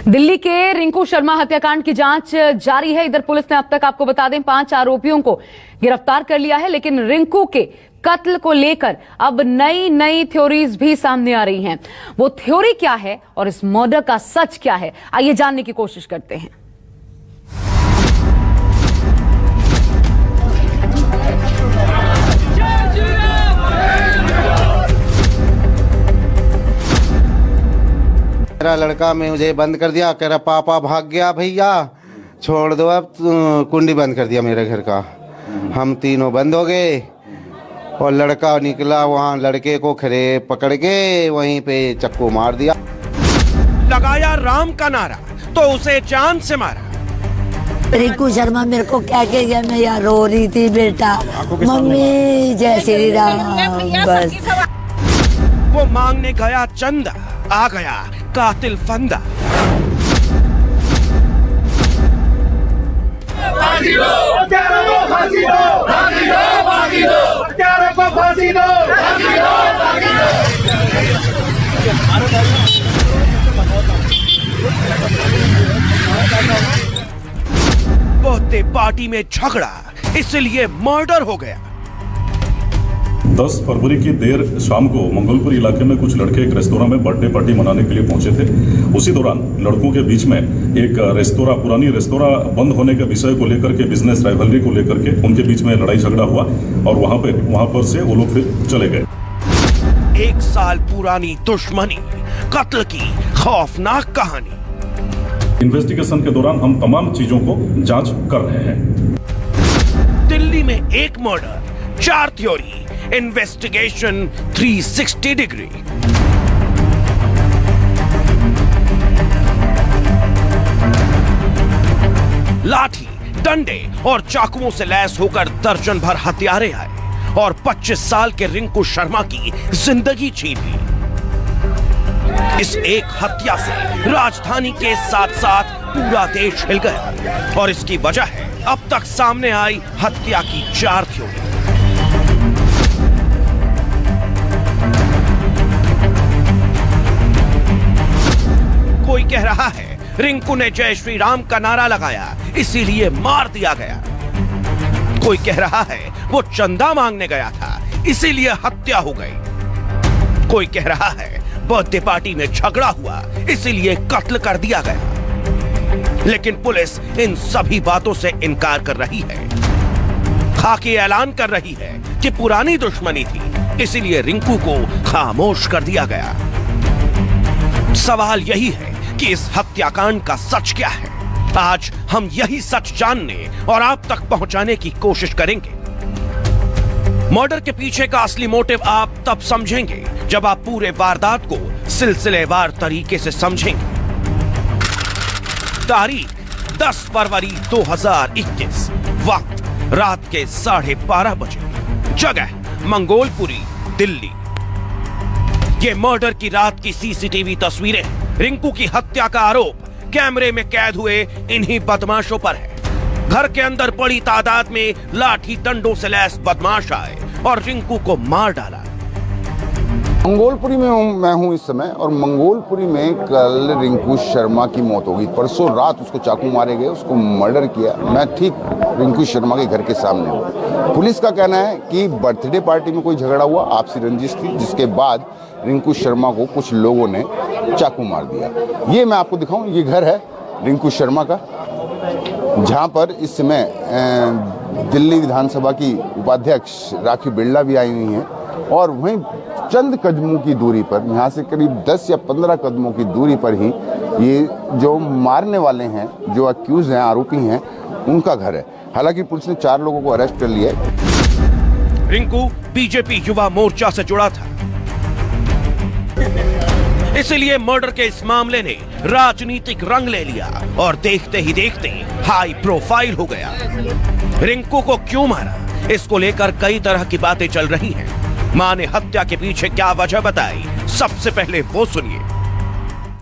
दिल्ली के रिंकू शर्मा हत्याकांड की जांच जारी है। इधर पुलिस ने अब तक आपको बता दें 5 आरोपियों को गिरफ्तार कर लिया है, लेकिन रिंकू के कत्ल को लेकर अब नई थ्योरीज भी सामने आ रही हैं। वो थ्योरी क्या है और इस मर्डर का सच क्या है, आइए जानने की कोशिश करते हैं। मेरा लड़का मुझे बंद कर दिया, कह रहा पापा भाग गया, भैया छोड़ दो, अब कुंडी बंद कर दिया मेरे घर का। हम तीनों बंद हो गए और लड़का निकला, वहाँ लड़के को खड़े पकड़ के वहीं पे चक्कू मार दिया। लगाया राम का नारा तो उसे जान से मारा। रिंकू शर्मा मेरे को क्या कह गया, मैं यार रो रही थी बेटा, मम्मी जय श्री राम। बस वो मांगने गया चंदा, आ गया कातिल फंदा। फांसी दो, हत्यारों को फांसी दो, फांसी दो, फांसी दो, हत्यारों को फांसी दो, फांसी दो, फांसी दो। बहुते पार्टी में झगड़ा, इसलिए मर्डर हो गया। 10 फरवरी की देर शाम को मंगोलपुर इलाके में कुछ लड़के एक रेस्तोरां में बर्थडे पार्टी मनाने के लिए पहुंचे थे। उसी दौरान लड़कों के बीच में एक पुरानी रेस्तोरां बंद होने के विषय को लेकर के, बिजनेस राइवलरी को लेकर के उनके बीच में लड़ाई झगड़ा हुआ और वहां पर से वो लोग फिर चले गए। 1 साल पुरानी दुश्मनी, कत्ल की खौफनाक कहानी। इन्वेस्टिगेशन के दौरान हम तमाम चीजों को जांच कर रहे हैं। दिल्ली में एक मर्डर, 4 थ्योरी, इन्वेस्टिगेशन 360 डिग्री। लाठी, डंडे और चाकुओं से लैस होकर दर्जन भर हथियारे आए और 25 साल के रिंकू शर्मा की जिंदगी छीन ली। इस एक हत्या से राजधानी के साथ साथ पूरा देश हिल गया और इसकी वजह है अब तक सामने आई हत्या की 4 थ्योरी। कोई कह रहा है रिंकू ने जय श्री राम का नारा लगाया इसीलिए मार दिया गया। कोई कह रहा है वो चंदा मांगने गया था इसीलिए हत्या हो गई। कोई कह रहा है बर्थडे पार्टी में झगड़ा हुआ इसीलिए कत्ल कर दिया गया। लेकिन पुलिस इन सभी बातों से इनकार कर रही है। खाकी ऐलान कर रही है कि पुरानी दुश्मनी थी इसीलिए रिंकू को खामोश कर दिया गया। सवाल यही है कि इस हत्याकांड का सच क्या है। आज हम यही सच जानने और आप तक पहुंचाने की कोशिश करेंगे। मर्डर के पीछे का असली मोटिव आप तब समझेंगे जब आप पूरे वारदात को सिलसिलेवार तरीके से समझेंगे। तारीख 10 फरवरी 2021, वक्त रात के 12:30 बजे, जगह मंगोलपुरी, दिल्ली। ये मर्डर की रात की सीसीटीवी तस्वीरें। रिंकू की हत्या का आरोप कैमरे में कैद हुए इन्हीं बदमाशों पर है। घर के अंदर बड़ी तादाद में लाठी डंडों से लैस बदमाश आए और रिंकू को मार डाला। मंगोलपुरी में मैं हूं इस समय और मंगोलपुरी में कल रिंकू शर्मा की मौत हो गई। परसों रात उसको चाकू मारे गए, उसको मर्डर किया। मैं ठीक रिंकू शर्मा के घर के सामने हूँ। पुलिस का कहना है कि बर्थडे पार्टी में कोई झगड़ा हुआ, आपसी रंजिश थी, जिसके बाद रिंकू शर्मा को कुछ लोगों ने चाकू मार दिया। ये मैं आपको दिखाऊं, ये घर है रिंकू शर्मा का, जहां पर इस समय दिल्ली विधानसभा की उपाध्यक्ष राखी बिरला भी आई हुई हैं और वहीं चंद कदमों की दूरी पर, यहाँ से करीब 10 या 15 कदमों की दूरी पर ही ये जो मारने वाले हैं, जो अक्यूज हैं, आरोपी हैं, उनका घर है। हालांकि पुलिस ने 4 लोगों को अरेस्ट कर लिया है। रिंकू बीजेपी युवा मोर्चा से जुड़ा था, इसलिए मर्डर के इस मामले ने राजनीतिक रंग ले लिया और देखते ही देखते हाई प्रोफाइल हो गया। रिंकू को क्यों मारा, इसको लेकर कई तरह की बातें चल रही हैं। मां ने हत्या के पीछे क्या वजह बताई, सबसे पहले वो सुनिए।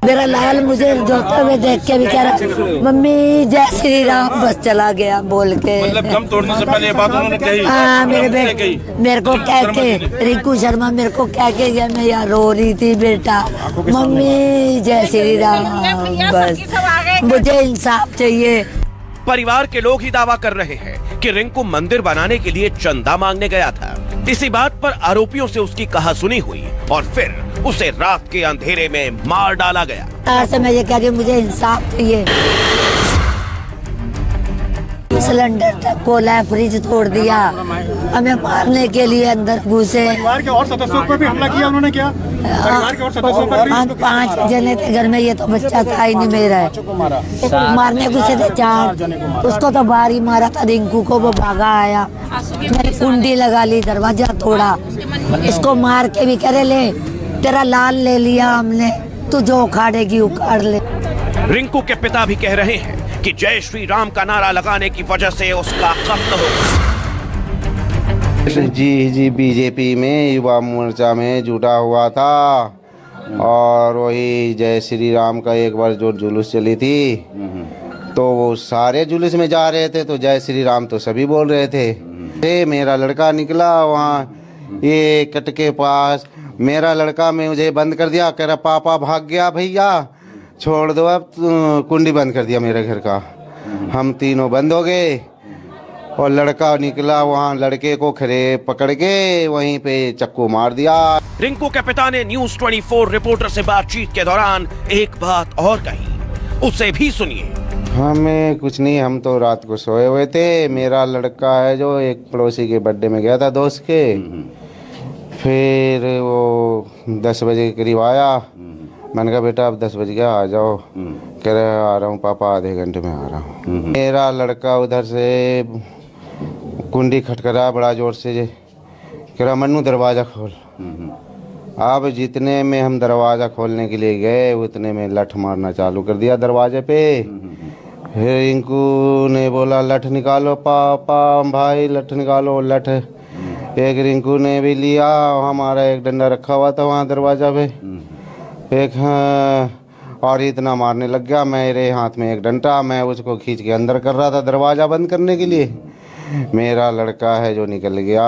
मेरा लाल मुझे रोते हुए देख के भी कह रहा मम्मी जय श्री राम, बस चला गया बोल के। मतलब दम तोड़ने से पहले ये बात उन्होंने कही? हाँ, मेरे को कह के, रिंकू शर्मा मेरे को कह के गया, मैं यार रो रही थी बेटा, मम्मी जय श्री राम, बस मुझे इंसाफ चाहिए। परिवार के लोग ही दावा कर रहे हैं कि रिंकू मंदिर बनाने के लिए चंदा मांगने गया था। इसी बात पर आरोपियों से उसकी कहासुनी हुई और फिर उसे रात के अंधेरे में मार डाला गया। से मैं ये कह रही हूँ मुझे इंसाफ चाहिए। सिलेंडर तक खोला, फ्रिज तोड़ दिया, हमें मारने के लिए अंदर घुसे। परिवार के और सदस्यों पर भी हमला किया उन्होंने? क्या परिवार के और सदस्यों पर भी? हम 5 जने थे घर में, ये तो बच्चा था ही नहीं मेरा है। मारने घुसे थे 4, उसको तो बाहर ही मारा था, रिंकू को वो भागा आया, मेरी कुंडी लगा ली, दरवाजा तोड़ा, इसको मार के भी कह रहे ले तेरा लाल ले लिया हमने, तू जो उखाड़ेगी उखाड़ ले। रिंकू के पिता भी कह रहे हैं कि जय श्री राम का नारा लगाने की वजह से उसका कत्ल हो। जी बीजेपी में युवा मोर्चा में जुटा हुआ था और वही जय श्री राम का एक बार जो जुलूस चली थी तो वो सारे जुलूस में जा रहे थे, तो जय श्री राम तो सभी बोल रहे थे। मेरा लड़का निकला वहाँ ये कट के पास, मेरा लड़का मुझे बंद कर दिया, कह रहा पापा भाग गया भैया, छोड़ दो अब, कुंडी बंद कर दिया मेरे घर का। हम तीनों बंद हो गए और लड़का निकला वहाँ, लड़के को खड़े पकड़ के वहीं पे चक्कू मार दिया। रिंकू के पिता ने न्यूज़ 24 रिपोर्टर से बातचीत के दौरान एक बात और कही, उसे भी सुनिए। हमें कुछ नहीं, हम तो रात को सोए हुए थे। मेरा लड़का है जो एक पड़ोसी के बर्थडे में गया था दोस्त के, फिर वो 10 बजे के करीब आया। मैंने कहा बेटा अब 10 बज गया आ जाओ, कह रहे आ रहा हूँ पापा, आधे घंटे में आ रहा हूँ। मेरा लड़का उधर से कुंडी खटखटा बड़ा जोर से, कह रहा मन्नू दरवाज़ा खोल। अब जितने में हम दरवाज़ा खोलने के लिए गए उतने में लठ मारना चालू कर दिया दरवाजे पे। फिर रिंकू ने बोला लठ निकालो पापा, भाई लठ निकालो। लठ एक रिंकू ने भी लिया, हमारा एक डंडा रखा हुआ था वहाँ दरवाज़ा पे एक, और इतना मारने लग गया। मेरे हाथ में एक डंडा, मैं उसको खींच के अंदर कर रहा था दरवाज़ा बंद करने के लिए। मेरा लड़का है जो निकल गया।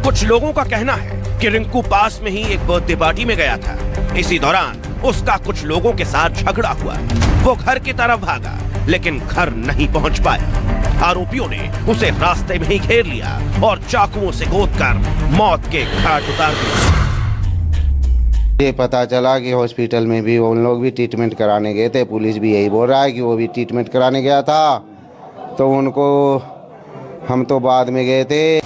कुछ लोगों का कहना है कि रिंकू पास में ही एक बर्थडे पार्टी में गया था। इसी दौरान उसका कुछ लोगों के साथ झगड़ा हुआ। वो घर की तरफ भागा लेकिन घर नहीं पहुंच पाया। आरोपियों ने उसे रास्ते में ही घेर लिया और चाकुओं से गोदकर मौत के घाट उतार दिया। ये पता चला कि हॉस्पिटल में भी उन लोग भी ट्रीटमेंट कराने गए थे। पुलिस भी यही बोल रहा है कि वो भी ट्रीटमेंट कराने गया था, तो उनको हम तो बाद में गए थे।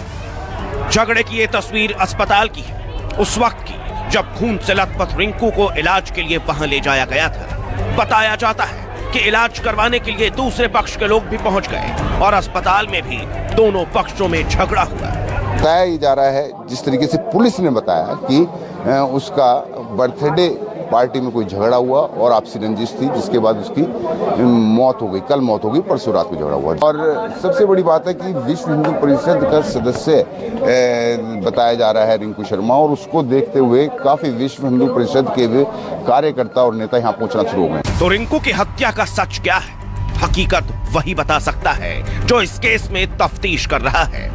झगड़े की ये तस्वीर अस्पताल की है, उस वक्त की जब खून से लथपथ रिंकू को इलाज के लिए वहां ले जाया गया था। बताया जाता है कि इलाज करवाने के लिए दूसरे पक्ष के लोग भी पहुंच गए और अस्पताल में भी दोनों पक्षों में झगड़ा हुआ। बताया जा रहा है जिस तरीके से पुलिस ने बताया कि उसका बर्थडे पार्टी में कोई झगड़ा हुआ और आपसी रंजिश थी, जिसके बाद उसकी मौत हो गई। कल मौत हो गई, परसों रात को झगड़ा हुआ। और सबसे बड़ी बात है कि विश्व हिंदू परिषद का सदस्य बताया जा रहा है रिंकू शर्मा, और उसको देखते हुए काफी विश्व हिंदू परिषद के कार्यकर्ता और नेता यहाँ पहुंचना शुरू हो गए। तो रिंकू की हत्या का सच क्या है? हकीकत वही बता सकता है जो इस केस में तफ्तीश कर रहा है।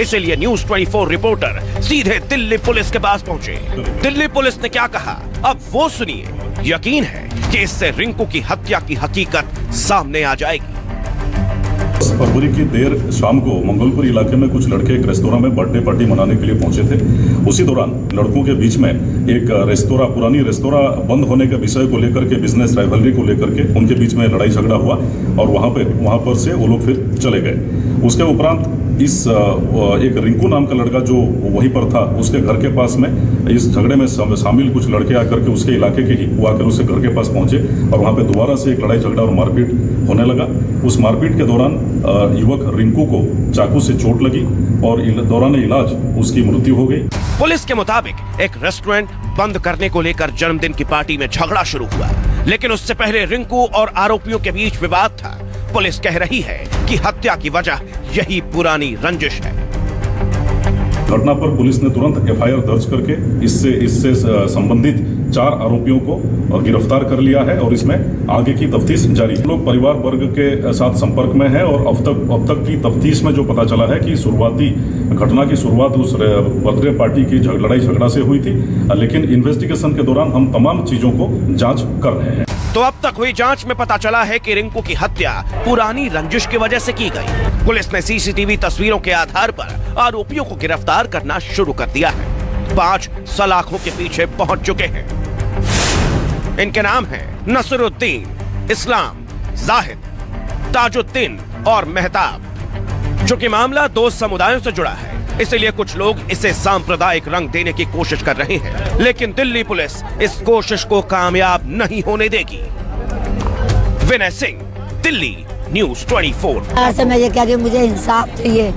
इसलिए न्यूज़ 24 रिपोर्टर सीधे दिल्ली पुलिस के पास पहुंचे। दिल्ली पुलिस ने क्या कहा अब वो सुनिए। यकीन है कि इससे रिंकू की हत्या की हकीकत सामने आ जाएगी। फरवरी की देर शाम को मंगोलपुर इलाके में कुछ लड़के एक रेस्तोरां में बर्थडे पार्टी मनाने के लिए पहुंचे थे। उसी दौरान लड़कों के बीच में एक पुरानी रेस्तोरां बंद होने के विषय को लेकर के, बिजनेस राइवलरी को लेकर के उनके बीच में लड़ाई झगड़ा हुआ और वहां पर से वो लोग फिर चले गए। उसके उपरांत इस एक रिंकू नाम का लड़का जो वहीं पर था, उसके घर के पास में इस झगड़े में शामिल कुछ लड़के आकर के उसके इलाके के ही वो आकर उसके घर के पास पहुंचे और वहां पे दोबारा से एक लड़ाई झगड़ा और मारपीट होने लगा। उस मारपीट के दौरान युवक रिंकू को चाकू से चोट लगी और दौरान इलाज उसकी मृत्यु हो गई। पुलिस के मुताबिक एक रेस्टोरेंट बंद करने को लेकर जन्मदिन की पार्टी में झगड़ा शुरू हुआ, लेकिन उससे पहले रिंकू और आरोपियों के बीच विवाद था। पुलिस कह रही है कि हत्या की वजह यही पुरानी रंजिश है। घटना पर पुलिस ने तुरंत FIR दर्ज करके इससे संबंधित 4 आरोपियों को गिरफ्तार कर लिया है और इसमें आगे की तफ्तीश जारी है। लोग परिवार वर्ग के साथ संपर्क में है और अब तक की तफ्तीश में जो पता चला है कि घटना की शुरुआत उस बर्थडे पार्टी की लड़ाई झगड़ा से हुई थी, लेकिन इन्वेस्टिगेशन के दौरान हम तमाम चीजों को जांच कर रहे हैं। तो अब तक हुई जांच में पता चला है कि रिंकू की हत्या पुरानी रंजिश की वजह से की गई। पुलिस ने CCTV तस्वीरों के आधार पर आरोपियों को गिरफ्तार करना शुरू कर दिया है। 5 सलाखों के पीछे पहुंच चुके हैं। इनके नाम हैं नसरुद्दीन, इस्लाम, जाहिद, ताजुद्दीन और मेहताब। चूंकि मामला 2 समुदायों से जुड़ा है, इसलिए कुछ लोग इसे सांप्रदायिक रंग देने की कोशिश कर रहे हैं, लेकिन दिल्ली पुलिस इस कोशिश को कामयाब नहीं होने देगी। विनय सिंह, दिल्ली, News 24। मैं ये कह रही हूँ, मुझे इंसाफ चाहिए।